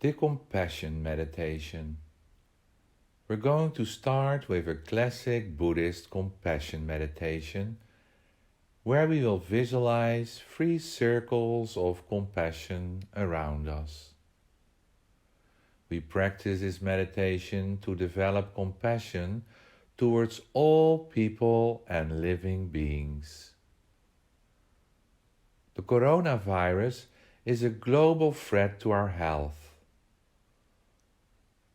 The compassion meditation. We're going to start with a classic Buddhist compassion meditation where we will visualize 3 circles of compassion around us. We practice this meditation to develop compassion towards all people and living beings. The coronavirus is a global threat to our health.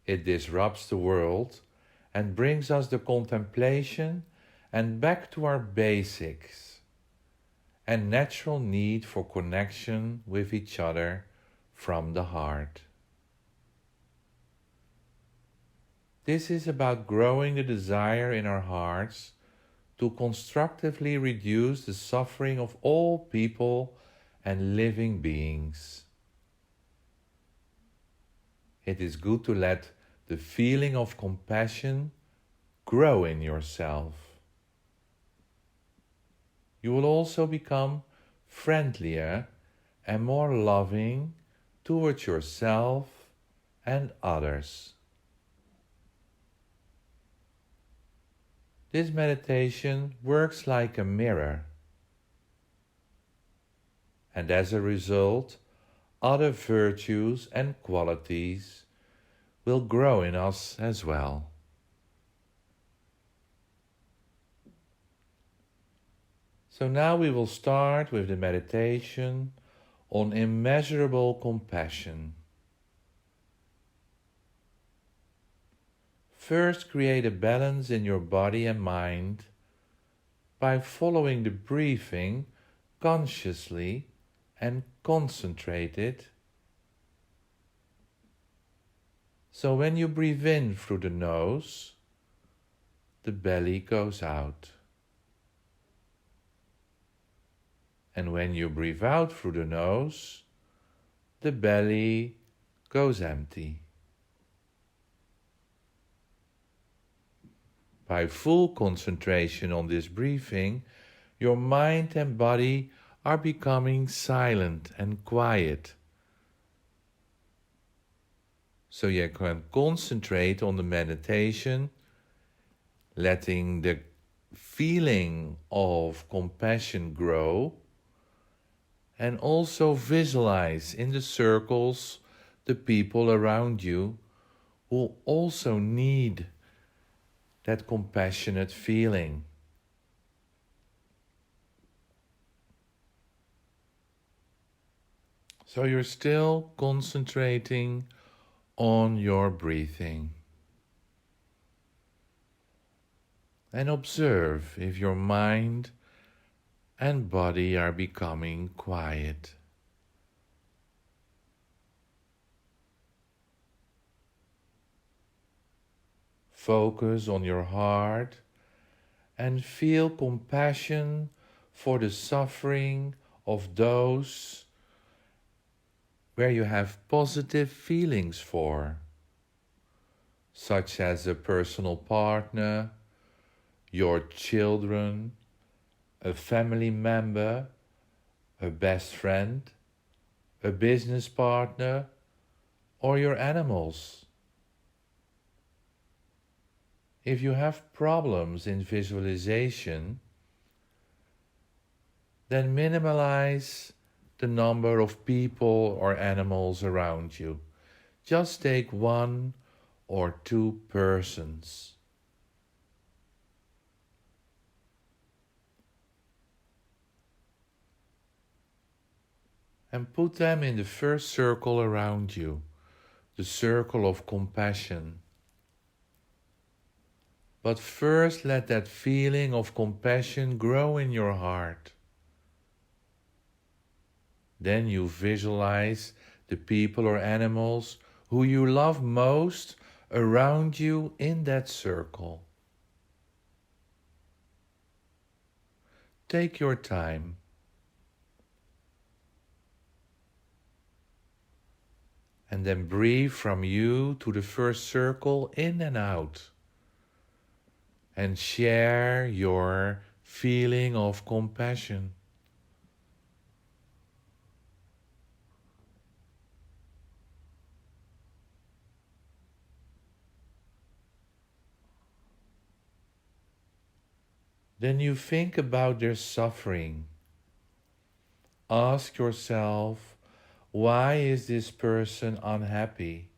It disrupts the world and brings us the contemplation and back to our basics and natural need for connection with each other from the heart. This is about growing the desire in our hearts to constructively reduce the suffering of all people and living beings. It is good to let the feeling of compassion grow in yourself. You will also become friendlier and more loving towards yourself and others. This meditation works like a mirror, and as a result, other virtues and qualities will grow in us as well. So now we will start with the meditation on immeasurable compassion. First, create a balance in your body and mind by following the breathing consciously and concentrated. So when you breathe in through the nose, the belly goes out. And when you breathe out through the nose, the belly goes empty. By full concentration on this breathing, your mind and body are becoming silent and quiet. So you can concentrate on the meditation, letting the feeling of compassion grow, and also visualize in the circles the people around you who also need that compassionate feeling. So you're still concentrating on your breathing. And observe if your mind and body are becoming quiet. Focus on your heart and feel compassion for the suffering of those where you have positive feelings for, such as a personal partner, your children, a family member, a best friend, a business partner, or your animals. If you have problems in visualization, then minimize the number of people or animals around you. Just take 1 or 2 persons. And put them in the first circle around you, the circle of compassion. But first let that feeling of compassion grow in your heart. Then you visualize the people or animals who you love most around you in that circle. Take your time. And then breathe from you to the first circle in and out. And share your feeling of compassion. Then you think about their suffering. Ask yourself, why is this person unhappy?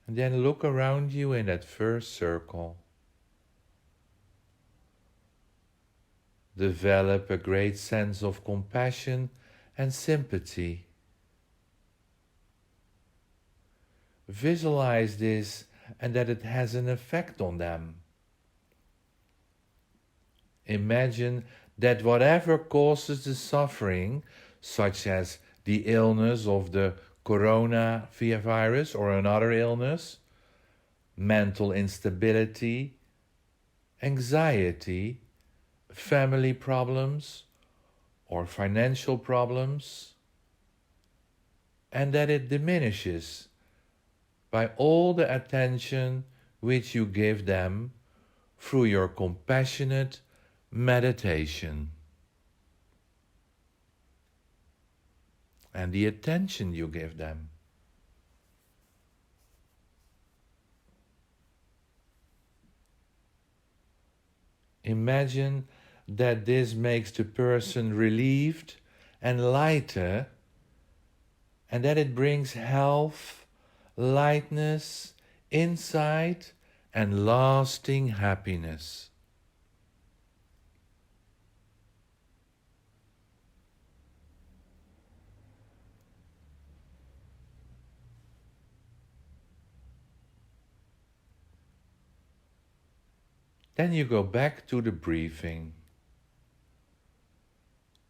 And then look around you in that first circle. Develop a great sense of compassion and sympathy. Visualize this and that it has an effect on them. Imagine that whatever causes the suffering, such as the illness of the coronavirus or another illness, mental instability, anxiety, family problems, or financial problems, and that it diminishes by all the attention which you give them through your compassionate meditation. And the attention you give them. Imagine that this makes the person relieved and lighter, and that it brings health, lightness, insight, and lasting happiness. Then you go back to the breathing.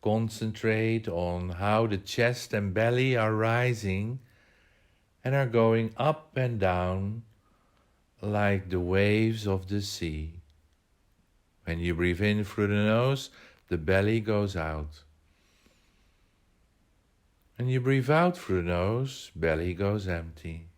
Concentrate on how the chest and belly are rising and are going up and down like the waves of the sea. When you breathe in through the nose, the belly goes out. When you breathe out through the nose, belly goes empty.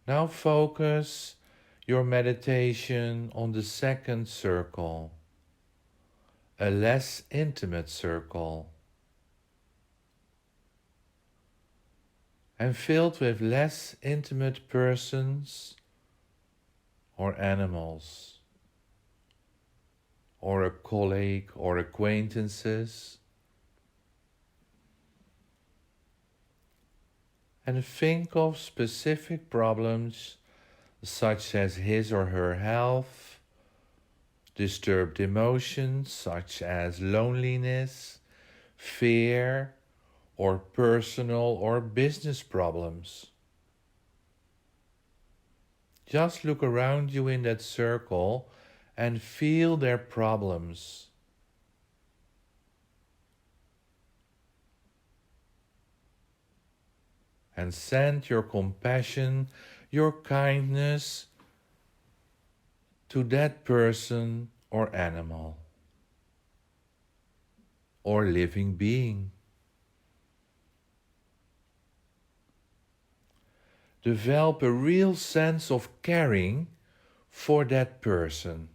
Now focus your meditation on the second circle, a less intimate circle, and filled with less intimate persons or animals, or a colleague or acquaintances. And think of specific problems such as his or her health, disturbed emotions such as loneliness, fear, or personal or business problems. Just look around you in that circle and feel their problems. And send your compassion, your kindness to that person or animal or living being. Develop a real sense of caring for that person.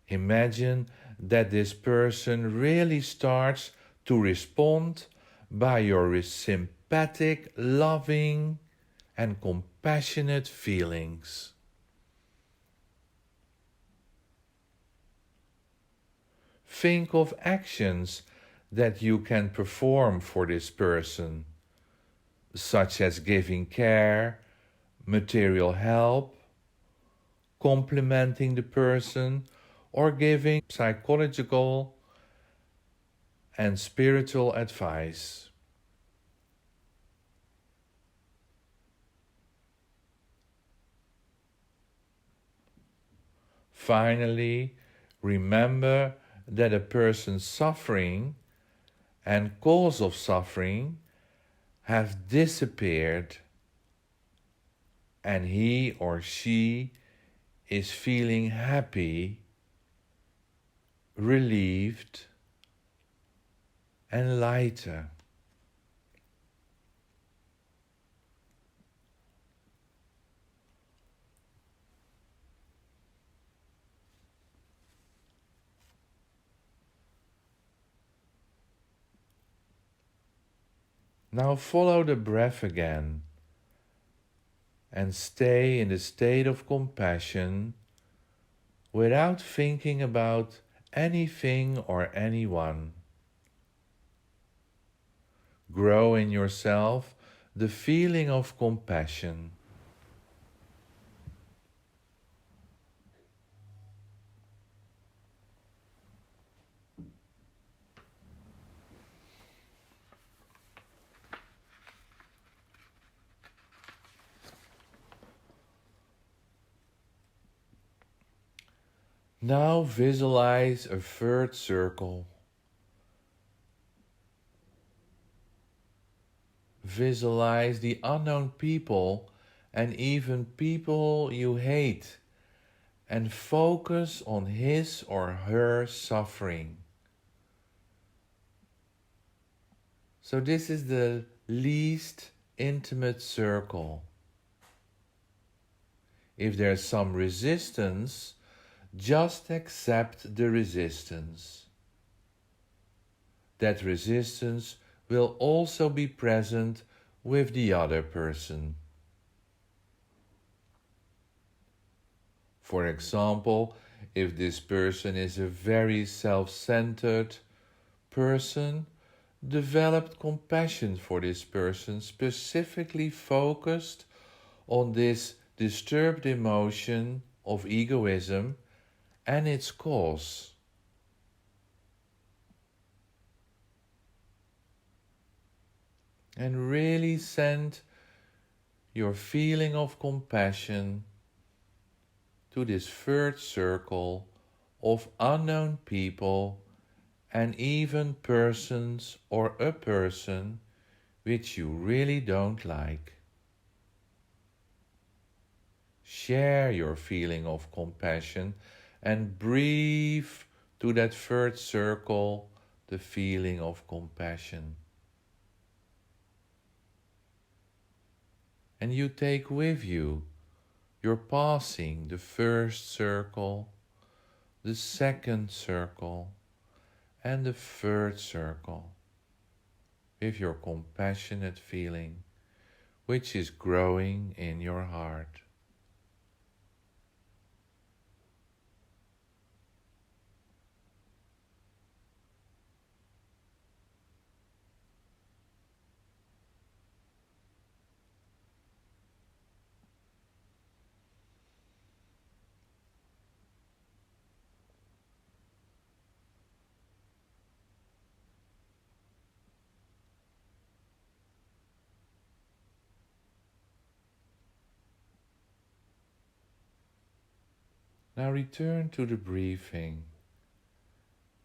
Imagine that this person really starts to respond by your sympathetic, loving, and compassionate feelings. Think of actions that you can perform for this person, such as giving care, material help, complimenting the person, or giving psychological and spiritual advice. Finally, remember that a person's suffering and cause of suffering have disappeared, and he or she is feeling happy, relieved, and lighter. Now follow the breath again and stay in the state of compassion without thinking about anything or anyone. Grow in yourself the feeling of compassion. Now visualize a third circle. Visualize the unknown people and even people you hate, and focus on his or her suffering. So this is the least intimate circle. If there's some resistance, just accept the resistance. That resistance will also be present with the other person. For example, if this person is a very self-centered person, develop compassion for this person, specifically focused on this disturbed emotion of egoism and its cause. And really send your feeling of compassion to this third circle of unknown people and even persons or a person which you really don't like. Share your feeling of compassion and breathe to that third circle the feeling of compassion. And you take with you, you're passing the first circle, the second circle, and the third circle with your compassionate feeling, which is growing in your heart. Now return to the breathing.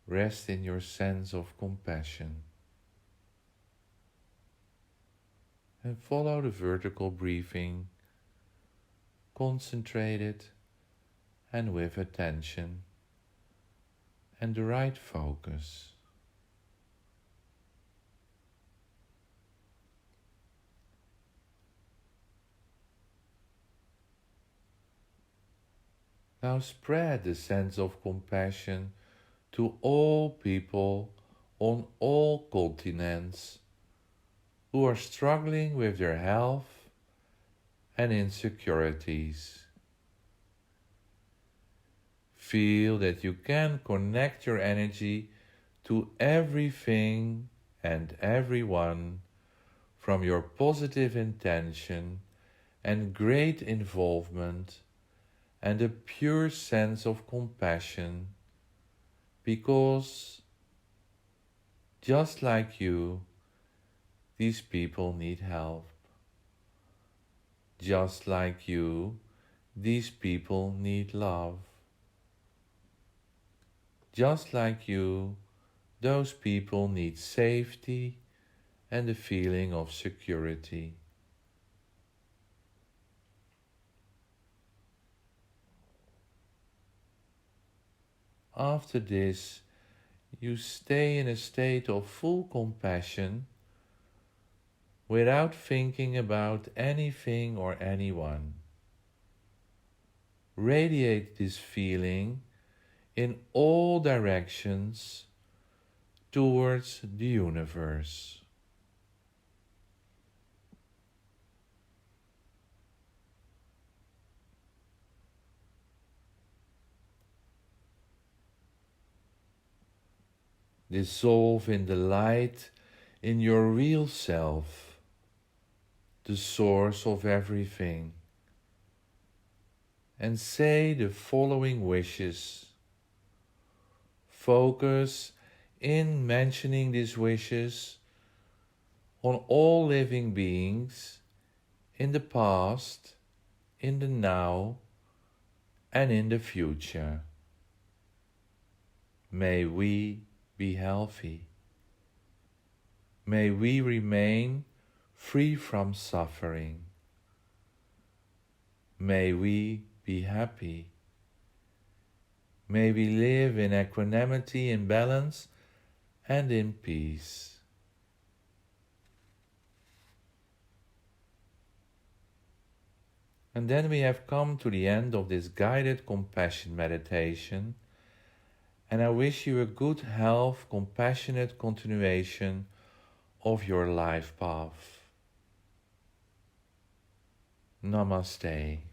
Rest in your sense of compassion. And follow the vertical breathing, concentrated and with attention and the right focus. Now spread the sense of compassion to all people on all continents who are struggling with their health and insecurities. Feel that you can connect your energy to everything and everyone from your positive intention and great involvement and a pure sense of compassion, because just like you, these people need help. Just like you, these people need love. Just like you, those people need safety and a feeling of security. After this, you stay in a state of full compassion without thinking about anything or anyone. Radiate this feeling in all directions towards the universe. Dissolve in the light in your real self, the source of everything, and say the following wishes. Focus in mentioning these wishes on all living beings in the past, in the now, and in the future. May we be healthy. May we remain free from suffering. May we be happy. May we live in equanimity, in balance, and in peace. And then we have come to the end of this guided compassion meditation, and I wish you a good health, compassionate continuation of your life path. Namaste.